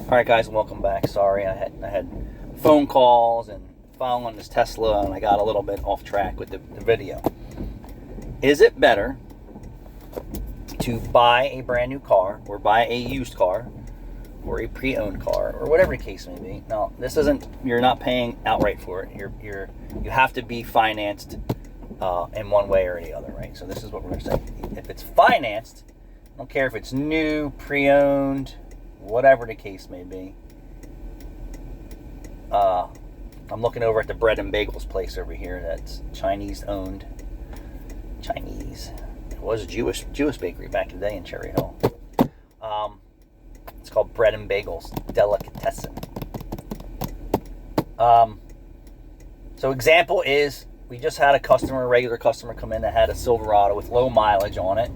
All right, guys, welcome back. Sorry, I had phone calls and following this Tesla, and I got a little bit off track with the video. Is it better to buy a brand new car or buy a used car or a pre-owned car or whatever the case may be? Now, this isn't, you're not paying outright for it. You have to be financed in one way or the other, right? So this is what we're going to say. If it's financed, I don't care if it's new, pre-owned, whatever the case may be. I'm looking over at the Bread and Bagels place over here that's Chinese owned. Chinese. It was a Jewish bakery back in the day in Cherry Hill. It's called Bread and Bagels Delicatessen. So example is, we just had a regular customer come in that had a Silverado with low mileage on it.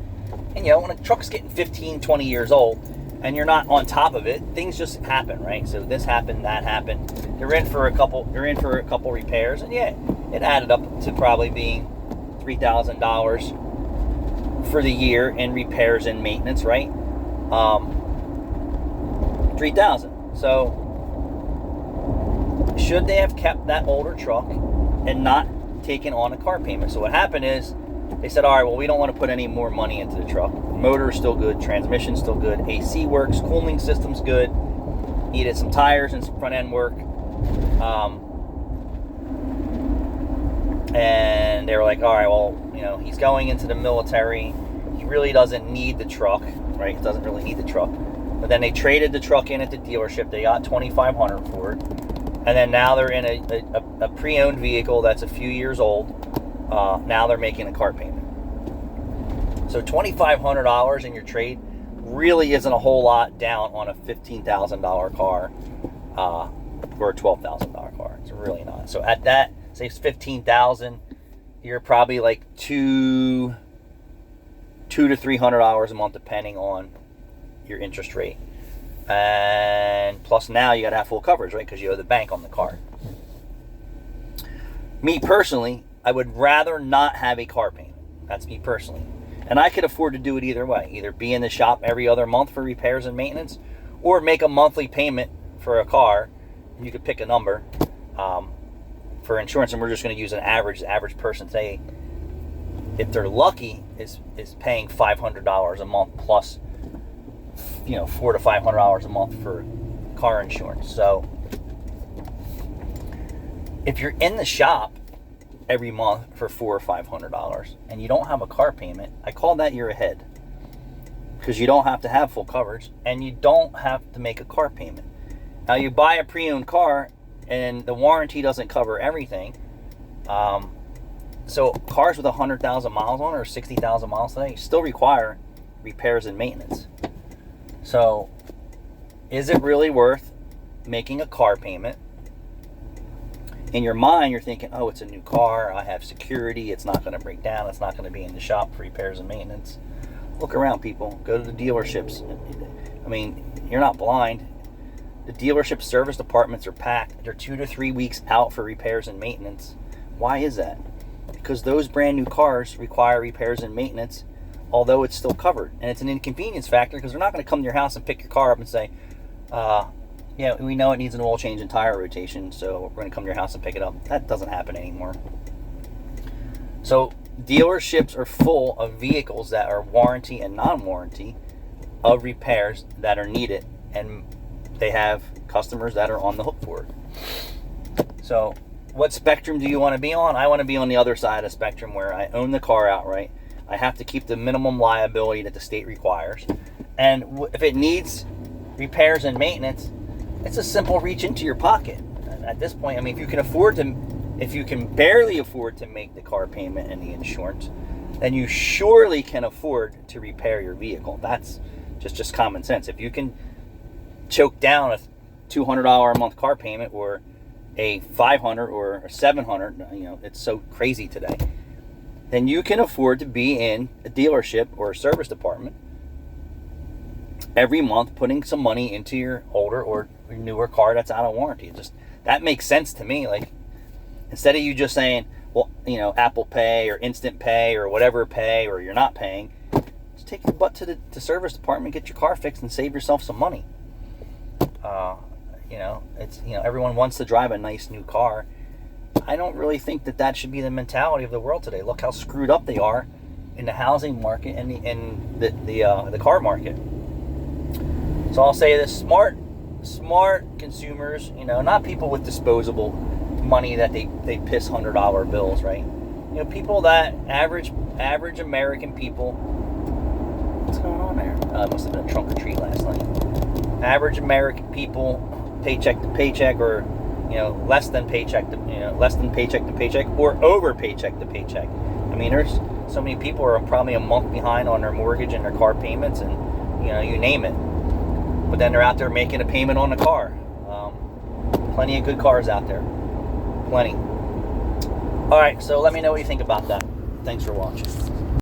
And when a truck's getting 15, 20 years old and you're not on top of it, things just happen, right? So this happened, that happened. They're in for a couple repairs, and yeah, it added up to probably being $3,000 for the year in repairs and maintenance, right? $3,000. So should they have kept that older truck and not taken on a car payment? So what happened is they said, all right, well, we don't want to put any more money into the truck. Motor is still good, transmission's still good, AC works, cooling system's good, needed some tires and some front end work. And they were like, all right, well, he's going into the military. He really doesn't need the truck, right? He doesn't really need the truck. But then they traded the truck in at the dealership. They got $2,500 for it. And then now they're in a pre-owned vehicle that's a few years old. Now they're making a car payment. So $2,500 in your trade really isn't a whole lot down on a $15,000 car or a $12,000 car. It's really not. So at that, say it's $15,000, you're probably like $200 to $300 a month, depending on your interest rate. And plus now you got to have full coverage, right? Because you owe the bank on the car. Me personally, I would rather not have a car payment. That's me personally. And I could afford to do it either way. Either be in the shop every other month for repairs and maintenance, or make a monthly payment for a car. You could pick a number for insurance, and we're just going to use an average. The average person, say, if they're lucky, is paying $500 a month plus, $400 to $500 a month for car insurance. So if you're in the shop every month for $400 or $500 and you don't have a car payment, I call that you're ahead, because you don't have to have full coverage and you don't have to make a car payment. Now, you buy a pre-owned car and the warranty doesn't cover everything. So cars with 100,000 miles on it or 60,000 miles today still require repairs and maintenance. So is it really worth making a car payment? In your mind, you're thinking, oh, it's a new car, I have security, it's not going to break down, it's not going to be in the shop for repairs and maintenance. Look around, people. Go to the dealerships. I mean, you're not blind. The dealership service departments are packed. They're 2 to 3 weeks out for repairs and maintenance. Why is that? Because those brand new cars require repairs and maintenance, although it's still covered. And it's an inconvenience factor, because they're not going to come to your house and pick your car up and say, yeah, we know it needs an oil change and tire rotation, so we're going to come to your house and pick it up. That doesn't happen anymore. So dealerships are full of vehicles that are warranty and non-warranty of repairs that are needed, and they have customers that are on the hook for it. So what spectrum do you want to be on? I want to be on the other side of the spectrum, where I own the car outright. I have to keep the minimum liability that the state requires. And if it needs repairs and maintenance, it's a simple reach into your pocket. At this point, I mean, if you can barely afford to make the car payment and the insurance, then you surely can afford to repair your vehicle. That's just common sense. If you can choke down a $200 a month car payment, or a $500 or a $700, it's so crazy today, then you can afford to be in a dealership or a service department every month, putting some money into your older or newer car that's out of warranty. That makes sense to me. Like, instead of you just saying, well, Apple Pay or Instant Pay or whatever pay, or you're not paying, just take your butt to the service department, get your car fixed, and save yourself some money. Everyone wants to drive a nice new car. I don't really think that should be the mentality of the world today. Look how screwed up they are in the housing market and the car market. So I'll say this: smart consumers, not people with disposable money that they piss $100 bills, right? People that average American people. What's going on there? It must have been a trunk or treat last night. Average American people, paycheck to paycheck, or less than paycheck to paycheck, or over paycheck to paycheck. I mean, there's so many people who are probably a month behind on their mortgage and their car payments, and you name it. But then they're out there making a payment on the car. Plenty of good cars out there. Plenty. All right, so let me know what you think about that. Thanks for watching.